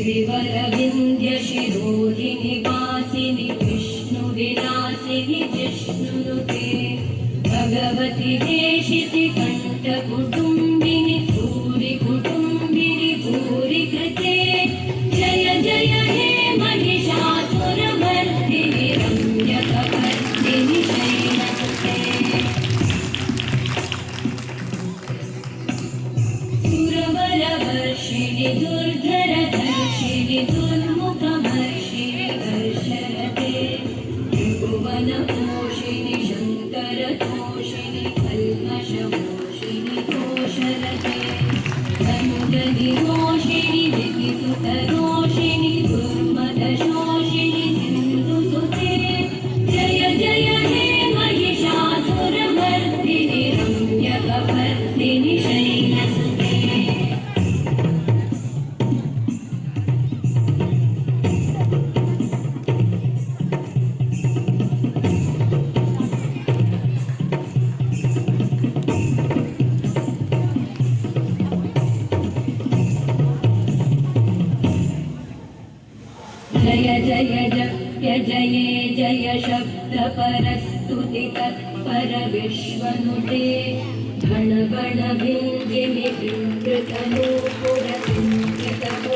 गिरिवरविन्द्यशिरोधिनि वासिनि विष्णुविलासिनि जिष्णुनुते भगवति हेशिति कण्ठकुटुम्बिनि भूरि कुटुम्बिनि भूरि कृते जय जय हे महिषासुरमर्दिनि रम्यकपर्दिनि शैलसुते सुरवरवर्षिणि दुर्धरधर्षिणि दुर्मुखमर्षिणि वर्षरते त्रिभुवनपोषिणि शङ्करतोषिणि कल्मषमोषिणि घोषरते धनुजनिरोषिणि दितिसुतरोषिणि दुर्मदशोषिणि सिन्धुसुते जय जय हे महिषासुरमर्दिनि रम्यकपर्दिनि शैलसुते जय जय जय जये जय शब्दपरस्तुति तत्पर विश्वनुते घण गण भिञ्जिनि विवृतनूपुर सिंहितको